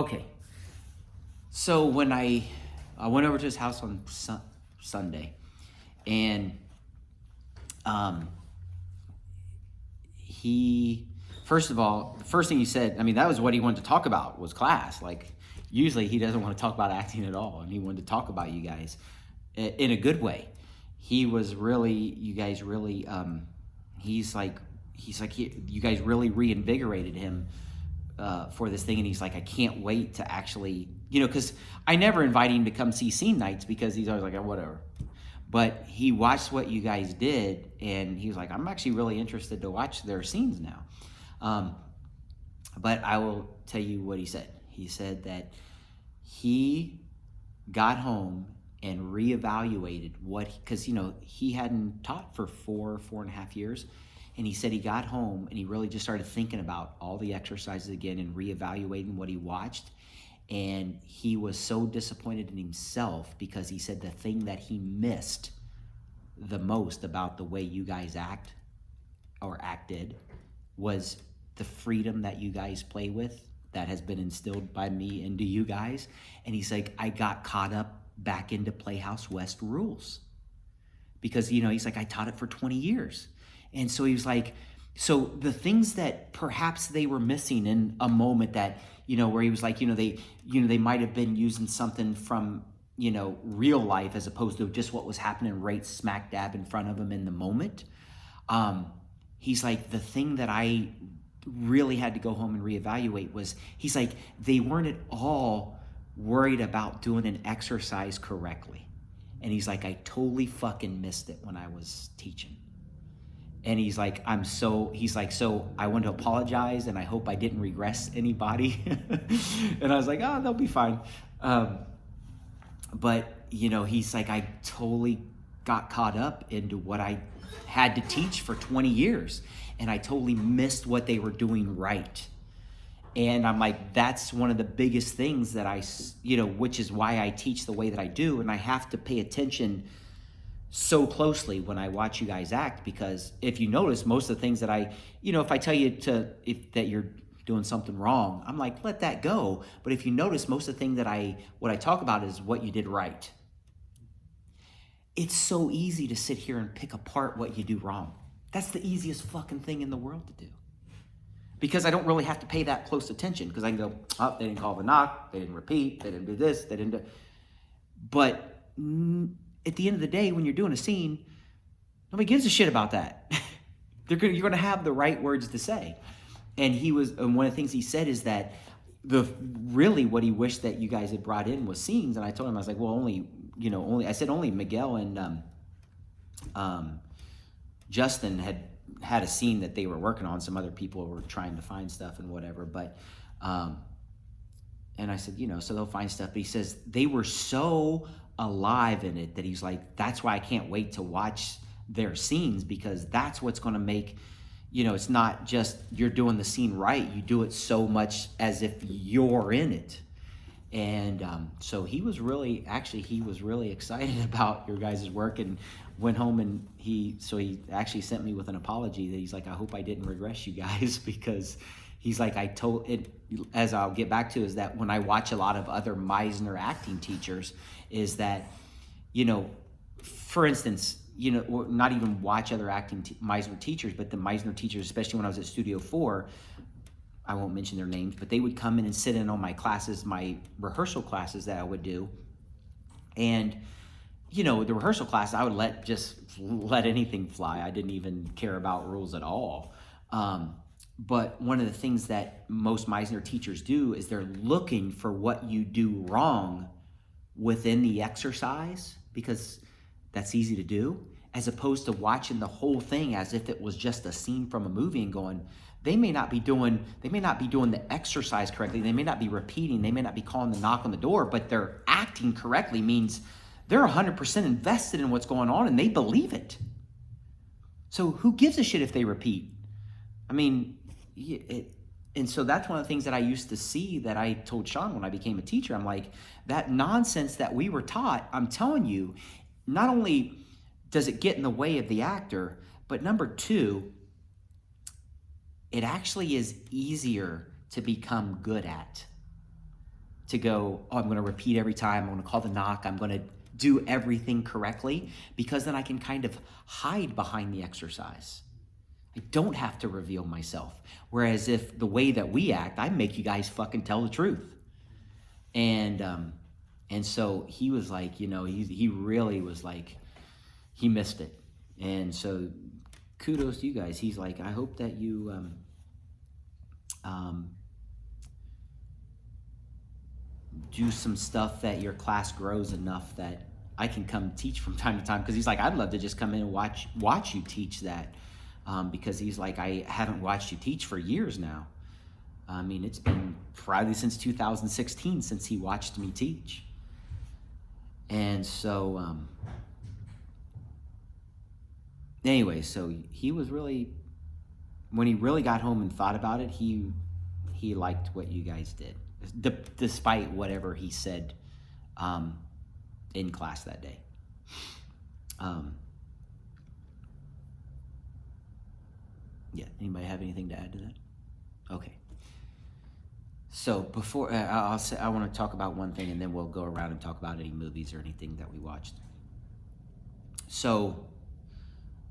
Okay. So when I went over to his house on Sunday, and um, he first of all, the first thing he said, I mean, that was what he wanted to talk about was class. Like usually he doesn't want to talk about acting at all, and he wanted to talk about you guys in a good way. He was really, you guys really, you guys really reinvigorated him for this thing, and he's like, I can't wait to actually, because I never invite him to come see scene nights because he's always like, oh, whatever. But he watched what you guys did, and he was like, I'm actually really interested to watch their scenes now. Um, but I will tell you what he said. He said that he got home and reevaluated because he hadn't taught for 4.5 years, and he said he got home and he really just started thinking about all the exercises again and reevaluating what he watched. And he was so disappointed in himself because he said the thing that he missed the most about the way you guys acted was the freedom that you guys play with that has been instilled by me into you guys. And he's like, I got caught up back into Playhouse West rules because, he's like, I taught it for 20 years. And so he was like, so the things that perhaps they were missing in a moment that, where he was like, they might have been using something from, real life as opposed to just what was happening right smack dab in front of him in the moment. He's like, the thing that I really had to go home and reevaluate was, he's like, they weren't at all worried about doing an exercise correctly. And he's like, I totally fucking missed it when I was teaching. And he's like, so I want to apologize, and I hope I didn't regress anybody. And I was like, oh, they'll be fine. But he's like, I totally got caught up into what I had to teach for 20 years. And I totally missed what they were doing right. And I'm like, that's one of the biggest things that which is why I teach the way that I do. And I have to pay attention so closely when I watch you guys act, because if you notice, most of the things that if I tell you that you're doing something wrong, I'm like, let that go. But if you notice, most of the thing what I talk about is what you did right. It's so easy to sit here and pick apart what you do wrong. That's the easiest fucking thing in the world to do. Because I don't really have to pay that close attention, because I can go, oh, they didn't call the knock, they didn't repeat, they didn't do this, they didn't do. But at the end of the day, when you're doing a scene, nobody gives a shit about that. You're going to have the right words to say. And one of the things he said is that really what he wished that you guys had brought in was scenes. And I told him, I was like, well, only Miguel and Justin had a scene that they were working on. Some other people were trying to find stuff and whatever. But, and I said, so they'll find stuff. But he says they were so alive in it that he's like, that's why I can't wait to watch their scenes, because that's what's going to make, it's not just you're doing the scene right. You do it so much as if you're in it. And so he was really excited about your guys' work, and went home and he actually sent me with an apology that he's like, I hope I didn't regress you guys, because he's like, I told it, as I'll get back to, is that when I watch a lot of other Meisner acting teachers, is that, for instance, or not even watch other acting Meisner teachers, but the Meisner teachers, especially when I was at Studio 4, I won't mention their names, but they would come in and sit in on my classes, my rehearsal classes that I would do. And, the rehearsal class, I would let anything fly. I didn't even care about rules at all. But one of the things that most Meisner teachers do is they're looking for what you do wrong within the exercise, because that's easy to do, as opposed to watching the whole thing as if it was just a scene from a movie and going, they may not be doing the exercise correctly. They may not be repeating. They may not be calling the knock on the door, but they're acting correctly means they're 100% invested in what's going on and they believe it. So who gives a shit if they repeat? I mean, and so that's one of the things that I used to see, that I told Sean when I became a teacher. I'm like, that nonsense that we were taught, I'm telling you, not only does it get in the way of the actor, but number two, it actually is easier to become good at. to go, oh, I'm going to repeat every time. I'm going to call the knock. I'm going to do everything correctly, because then I can kind of hide behind the exercise. I don't have to reveal myself. Whereas if the way that we act, I make you guys fucking tell the truth. And so he was like, he really was like, he missed it. And so kudos to you guys. He's like, I hope that you do some stuff that your class grows enough that I can come teach from time to time. Because he's like, I'd love to just come in and watch you teach that. Because he's like, I haven't watched you teach for years now. I mean, it's been probably since 2016 since he watched me teach. And so, anyway, so he was really, when he really got home and thought about it, he liked what you guys did, despite whatever he said in class that day. Yeah, anybody have anything to add to that? Okay. So before, I want to talk about one thing, and then we'll go around and talk about any movies or anything that we watched. So,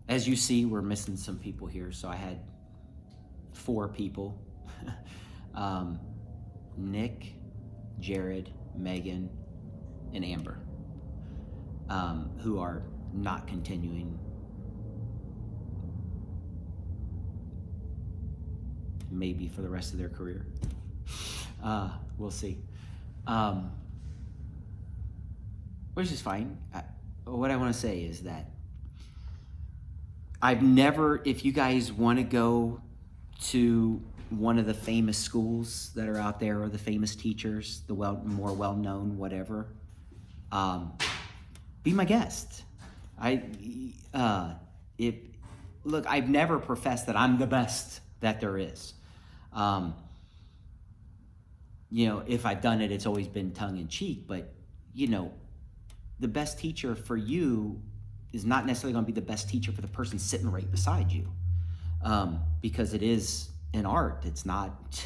as you see, we're missing some people here. So I had 4 people. Nick, Jared, Megan, and Amber, who are not continuing. Maybe for the rest of their career. We'll see. Which is fine. What I want to say is that I've never, if you guys want to go to one of the famous schools that are out there, or the famous teachers, the more well-known, whatever, be my guest. Look, I've never professed that I'm the best that there is. If I've done it, it's always been tongue in cheek, but the best teacher for you is not necessarily going to be the best teacher for the person sitting right beside you. Because it is an art. It's not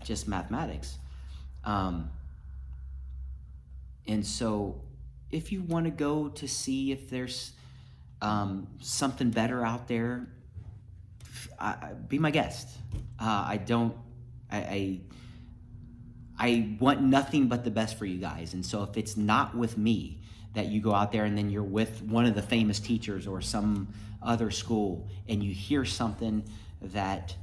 just mathematics. And so if you want to go to see if there's something better out there, be my guest. I want nothing but the best for you guys. And so if it's not with me that you go out there and then you're with one of the famous teachers or some other school and you hear something that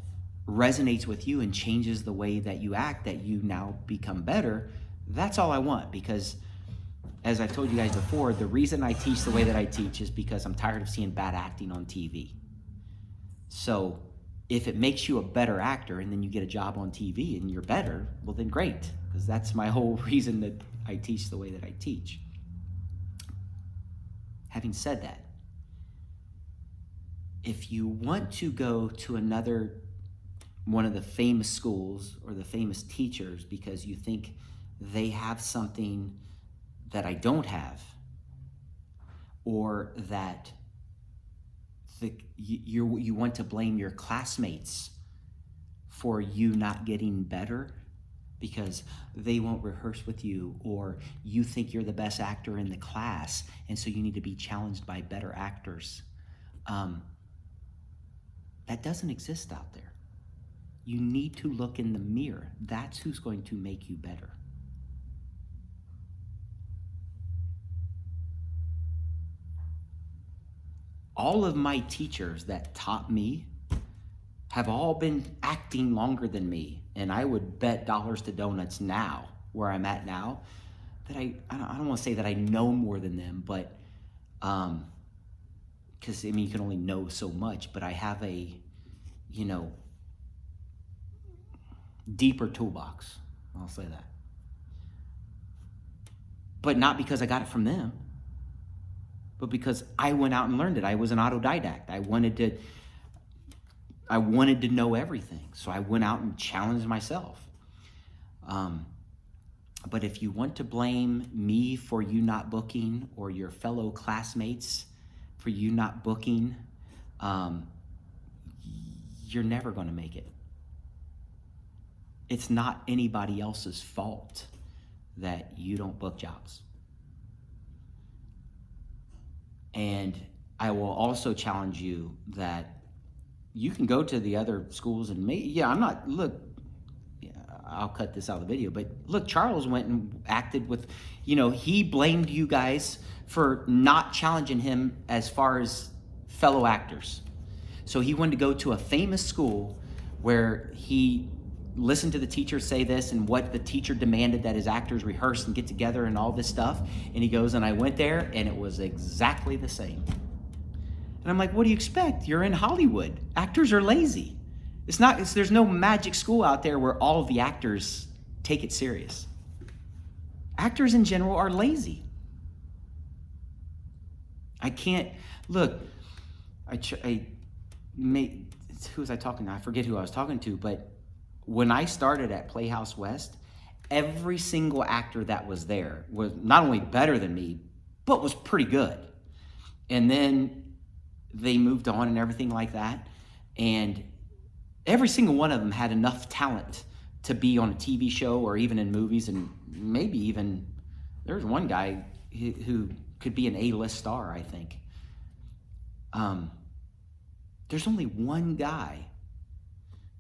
resonates with you and changes the way that you act, that you now become better, that's all I want. Because as I've told you guys before, the reason I teach the way that I teach is because I'm tired of seeing bad acting on TV. So if it makes you a better actor and then you get a job on TV and you're better, well then great, because that's my whole reason that I teach the way that I teach. Having said that, if you want to go to one of the famous schools or the famous teachers because you think they have something that I don't have, or that you want to blame your classmates for you not getting better because they won't rehearse with you, or you think you're the best actor in the class and so you need to be challenged by better actors, that doesn't exist out there. You need to look in the mirror. That's who's going to make you better. All of my teachers that taught me have all been acting longer than me. And I would bet dollars to donuts now, where I'm at now, that I don't want to say that I know more than them, but because you can only know so much, but I have a, deeper toolbox. I'll say that. But not because I got it from them, but because I went out and learned it. I was an autodidact. I wanted to know everything. So I went out and challenged myself. But if you want to blame me for you not booking, or your fellow classmates for you not booking, you're never going to make it. It's not anybody else's fault that you don't book jobs. And I will also challenge you that you can go to the other schools and I'll cut this out of the video, but look, Charles went and acted with, he blamed you guys for not challenging him as far as fellow actors. So he wanted to go to a famous school where he listened to the teacher say this and what the teacher demanded that his actors rehearse and get together and all this stuff. And he goes, and I went there and it was exactly the same. And I'm like, what do you expect? You're in Hollywood. Actors are lazy. There's no magic school out there where all of the actors take it serious. Actors in general are lazy. I can't, look, who was I talking to? I forget who I was talking to, but when I started at Playhouse West, every single actor that was there was not only better than me, but was pretty good. And then they moved on and everything like that. And every single one of them had enough talent to be on a TV show or even in movies, and maybe even, there's one guy who could be an A-list star, I think. There's only one guy,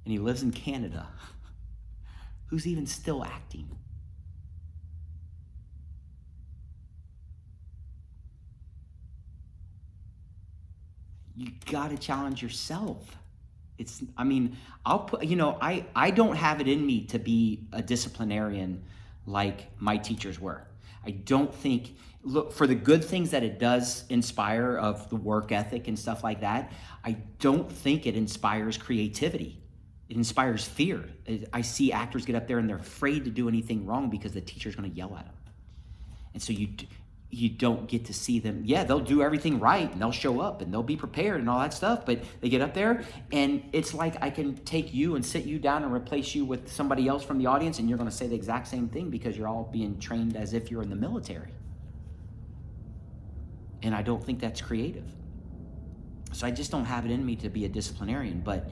and he lives in Canada, who's even still acting. You gotta challenge yourself. I don't have it in me to be a disciplinarian like my teachers were. I don't think, look, for the good things that it does inspire of the work ethic and stuff like that, I don't think it inspires creativity. It inspires fear. I see actors get up there and they're afraid to do anything wrong because the teacher's gonna yell at them. And so you don't get to see them. Yeah, they'll do everything right and they'll show up and they'll be prepared and all that stuff, but they get up there and it's like I can take you and sit you down and replace you with somebody else from the audience and you're gonna say the exact same thing because you're all being trained as if you're in the military. And I don't think that's creative. So I just don't have it in me to be a disciplinarian. But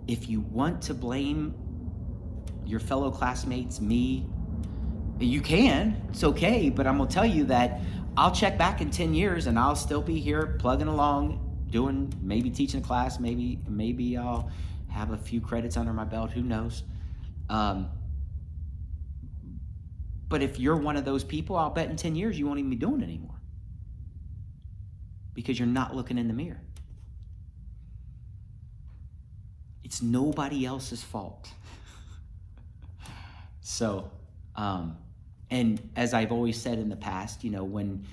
if you want to blame your fellow classmates, me, you can, it's okay, but I'm gonna tell you that I'll check back in 10 years and I'll still be here plugging along, maybe teaching a class, maybe I'll have a few credits under my belt, who knows. But if you're one of those people, I'll bet in 10 years you won't even be doing it anymore because you're not looking in the mirror. It's nobody else's fault. So, and as I've always said in the past, when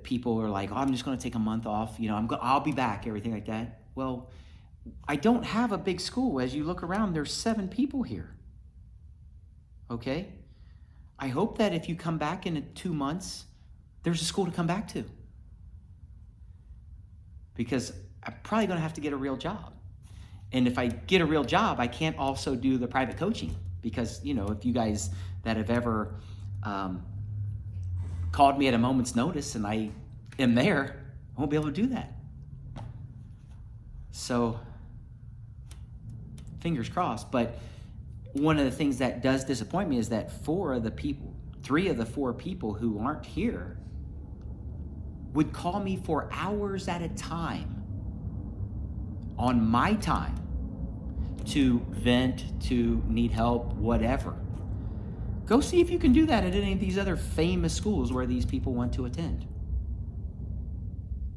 people are like, oh, I'm just going to take a month off, I'll be back, everything like that. Well, I don't have a big school. As you look around, there's 7 people here. Okay? I hope that if you come back in 2 months, there's a school to come back to. Because I'm probably going to have to get a real job. And if I get a real job, I can't also do the private coaching. Because, if you guys that have ever called me at a moment's notice and I am there, I won't be able to do that. So, fingers crossed. But one of the things that does disappoint me is that 3 of the 4 people who aren't here would call me for hours at a time on my time to vent, to need help, whatever. Go see if you can do that at any of these other famous schools where these people want to attend.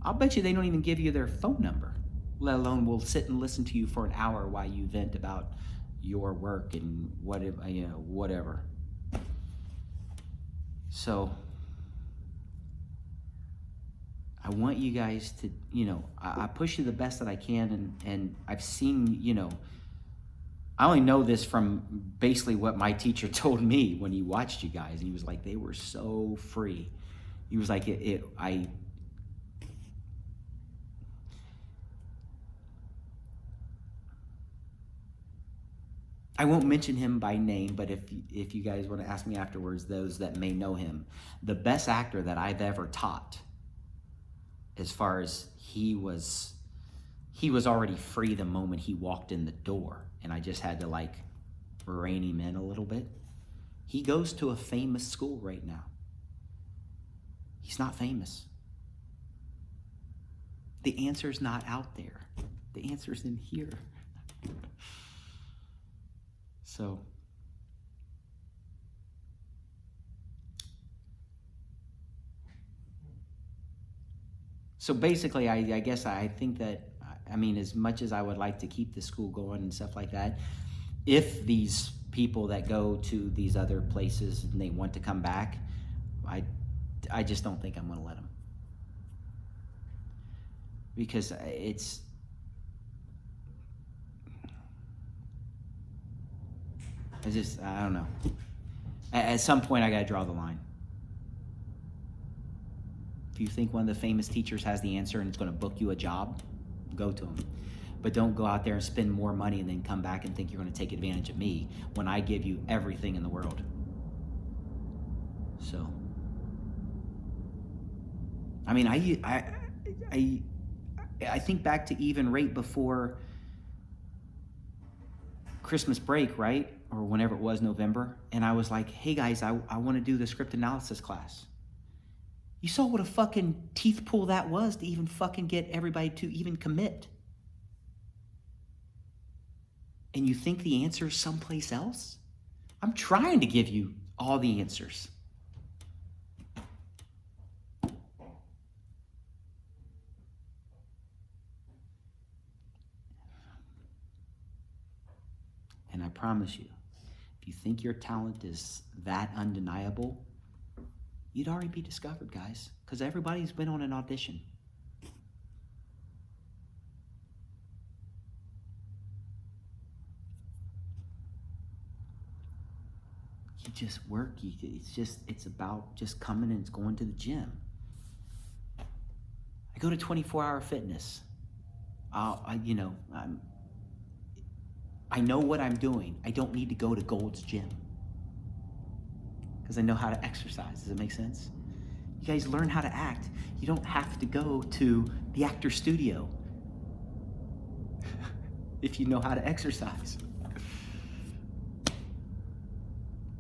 I'll bet you they don't even give you their phone number, let alone will sit and listen to you for an hour while you vent about your work and whatever. So I want you guys to, I push you the best that I can, and I've seen, I only know this from basically what my teacher told me when he watched you guys. He was like, they were so free. He was like, I won't mention him by name, but if you guys want to ask me afterwards, those that may know him, the best actor that I've ever taught, as far as he was already free the moment he walked in the door, and I just had to rein him in a little bit, He goes to a famous school right now. He's not famous. The answer's not out there. The answer's in here. So basically, I guess I think that, I mean, as much as I would like to keep the school going and stuff like that, if these people that go to these other places and they want to come back, I just don't think I'm going to let them. Because I don't know. At some point, I got to draw the line. If you think one of the famous teachers has the answer and it's going to book you a job, go to them. But don't go out there and spend more money and then come back and think you're going to take advantage of me when I give you everything in the world. So, I mean, I think back to even right before Christmas break, right? Or whenever it was, November. And I was like, hey guys, I want to do the script analysis class. You saw what a fucking teeth pull that was to even fucking get everybody to even commit. And you think the answer is someplace else? I'm trying to give you all the answers. And I promise you, if you think your talent is that undeniable, you'd already be discovered, guys, because everybody's been on an audition. You just work. It's about just coming and going to the gym. I go to 24-hour fitness. I know what I'm doing. I don't need to go to Gold's Gym because I know how to exercise. Does it make sense? You guys learn how to act. You don't have to go to the actor studio if you know how to exercise.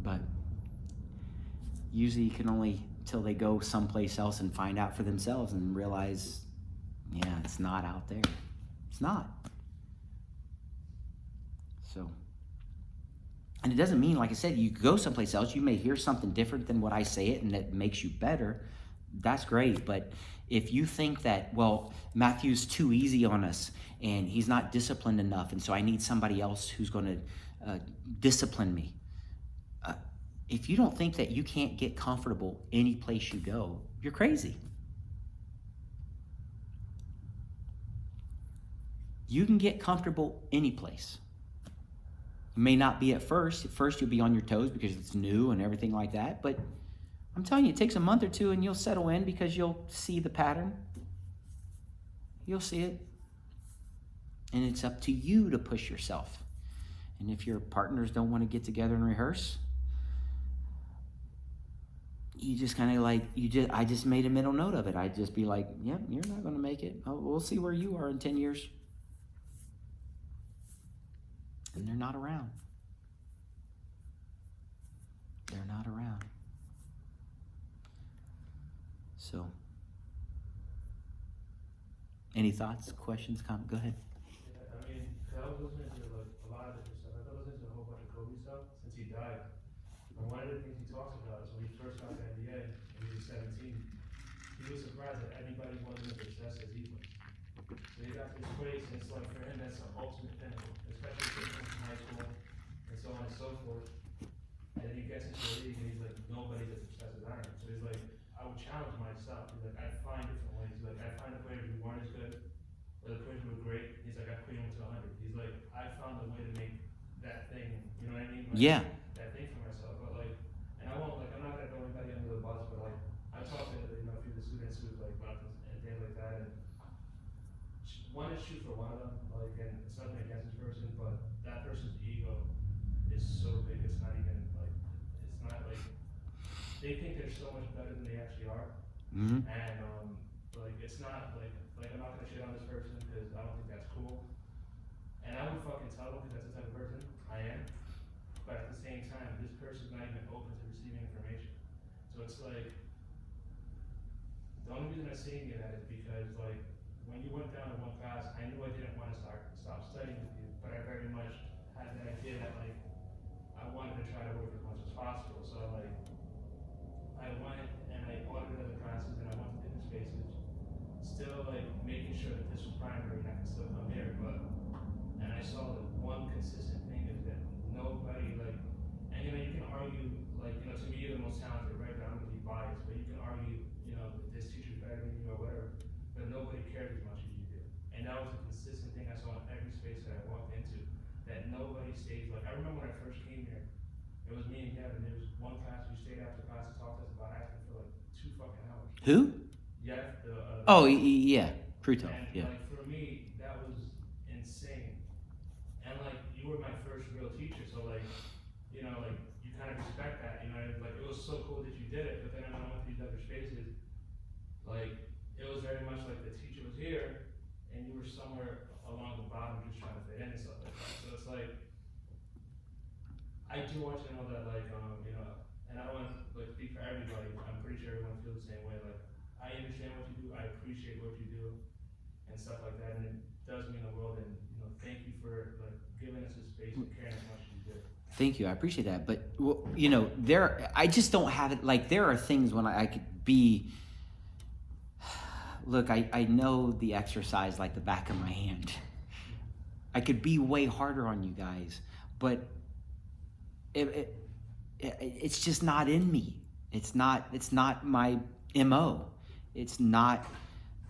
But usually you can only till they go someplace else and find out for themselves and realize, yeah, it's not out there. It's not. So, and it doesn't mean, like I said, you go someplace else, you may hear something different than what I say it and it makes you better. That's great. But if you think that, well, Matthew's too easy on us and he's not disciplined enough, and so I need somebody else who's going to discipline me. If you don't think that you can't get comfortable any place you go, you're crazy. You can get comfortable any place. It may not be at first. At first, you'll be on your toes because it's new and everything like that. But I'm telling you, it takes a month or two and you'll settle in because you'll see the pattern. You'll see it. And it's up to you to push yourself. And if your partners don't want to get together and rehearse, you just kind of I just made a mental note of it. I'd just be like, yep, you're not going to make it. We'll see where you are in 10 years. And they're not around. They're not around. So, any thoughts, questions, comments? Go ahead. Yeah, I mean, I was listening to a lot of different stuff. I was listening to a whole bunch of Kobe stuff since he died. And one of the things he talks about is when he first got to NBA, when he was 17, he was surprised that everybody wasn't as obsessed as he was. So he got this place, and it's like for him, that's the ultimate pinnacle, especially from high school and so on and so forth. And then he gets into the league, and he's like, nobody's as obsessed as I am. So he's like, I would challenge myself. He's like, I find different ways. He's like, I find a player who weren't as good, or the players who were great. He's like, I put him to 100. He's like, I found a way to make that thing, you know what I mean? Like, Yeah. that thing for myself. But like, and I'm not gonna throw anybody under the bus, but like, I talked to a few of the students who like left and things like that, and one is shoot for one of them, like, and it's nothing against this person, but that person's ego is so big, it's not even like, it's not like, they think they're so much better than they actually are. Mm-hmm. And like, it's not like I'm not gonna shit on this person because I don't think that's cool. And I would fucking tell them because that's the type of person I am. but at the same time, this person's not even open to receiving information. So it's like, the only reason I'm saying that is because, like, when you went down to one class, I knew I didn't want to stop studying with you, but I very much had the idea that, like, I wanted to try to work as much as possible. So, like, I went and I audited other classes and I went to different spaces, still, like, making sure that this was primary and I could still come here, and I saw that one consistent thing is that nobody, like, and you can argue, like, to me you're the most talented, right? But I'm gonna be biased, but you can argue, that this teacher's better than you or whatever, but nobody cares as much as you do. And that was a consistent thing I saw in every space that I walked into, that nobody stays, like, I remember when I first came here, it was me and Gavin, there was one class, we stayed after class and talked to us about acting for like 2 fucking hours. Who? Yeah, Yeah, Pruto, and yeah. like for me, that was insane. And like you were my first real teacher, so like, like you kind of respect that, like it was so cool that you did it. But then when I went to these other spaces, like it was very much like the teacher was here, and you were somewhere along the bottom just trying to fit in and stuff like that. So it's like, I do want you to know that, like, and I don't want to like speak for everybody. I'm pretty sure everyone feels the same way. Like, I understand what you do. I appreciate what you do, and stuff like that. And it does mean the world. And thank you for like giving us a space and caring as much as you do. Thank you, I appreciate that. But I just don't have it. Like, there are things when I could be. Look, I know the exercise like the back of my hand. I could be way harder on you guys, but it's just not in me. It's not my MO. It's not,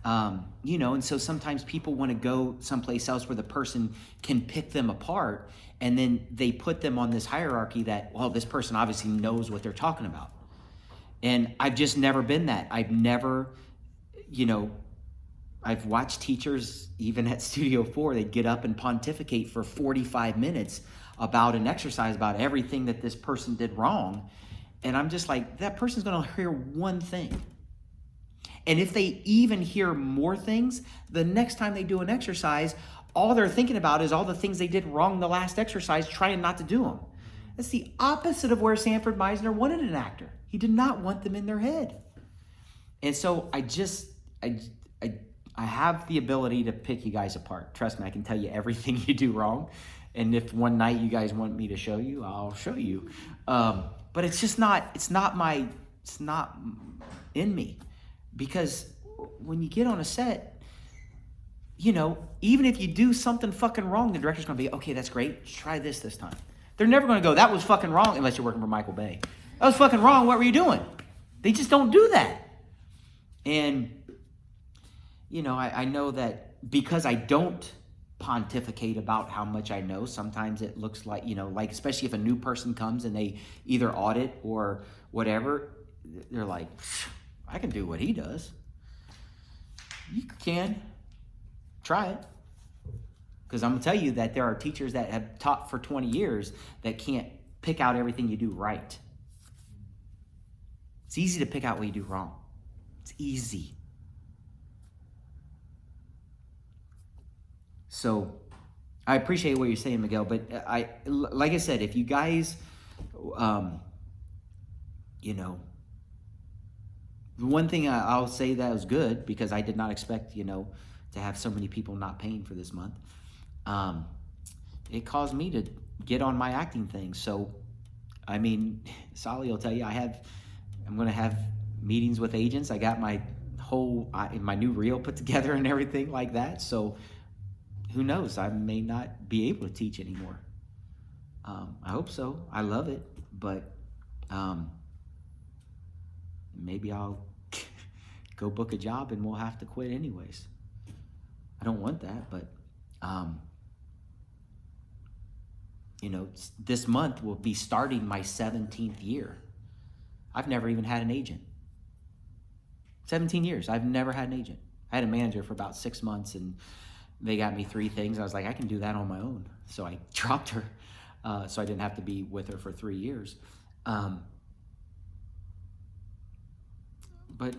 and so sometimes people want to go someplace else where the person can pick them apart, and then they put them on this hierarchy that, well, this person obviously knows what they're talking about. And I've just never been that. I've never, I've watched teachers, even at Studio 4, they'd get up and pontificate for 45 minutes about an exercise, about everything that this person did wrong. And I'm just like, that person's going to hear one thing. And if they even hear more things, the next time they do an exercise, all they're thinking about is all the things they did wrong the last exercise, trying not to do them. That's the opposite of where Sanford Meisner wanted an actor. He did not want them in their head. And so I have the ability to pick you guys apart. Trust me, I can tell you everything you do wrong. And if one night you guys want me to show you, I'll show you. But it's not in me. Because when you get on a set, even if you do something fucking wrong, the director's going to be, okay, that's great. Try this time. They're never going to go, that was fucking wrong, unless you're working for Michael Bay. That was fucking wrong. What were you doing? They just don't do that. And, I know that because I don't pontificate about how much I know, sometimes it looks like, like especially if a new person comes and they either audit or whatever, they're like, I can do what he does. You can. Try it. Because I'm going to tell you that there are teachers that have taught for 20 years that can't pick out everything you do right. It's easy to pick out what you do wrong. It's easy. So I appreciate what you're saying, Miguel, but like I said, if you guys, the one thing I'll say that was good, because I did not expect, to have so many people not paying for this month. It caused me to get on my acting thing. So, Sally will tell you, I'm going to have meetings with agents. I got my new reel put together and everything like that. So who knows? I may not be able to teach anymore. I hope so. I love it, but maybe I'll go book a job and we'll have to quit anyways. I don't want that, but this month will be starting my 17th year. I've never even had an agent. 17 years, I've never had an agent. I had a manager for about 6 months, and they got me 3 things. I was like, I can do that on my own. So I dropped her, so I didn't have to be with her for 3 years. But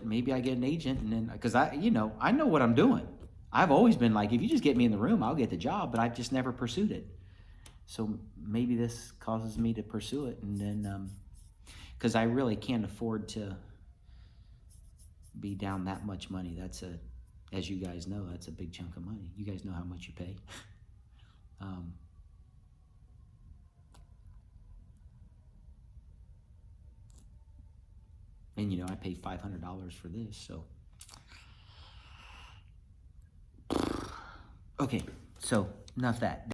maybe I get an agent, and then, because I know what I'm doing. I've always been like, if you just get me in the room, I'll get the job, but I've just never pursued it. So maybe this causes me to pursue it, and then, because I really can't afford to be down that much money. That's as you guys know, that's a big chunk of money. You guys know how much you pay. And I pay $500 for this, so. Okay, so enough that.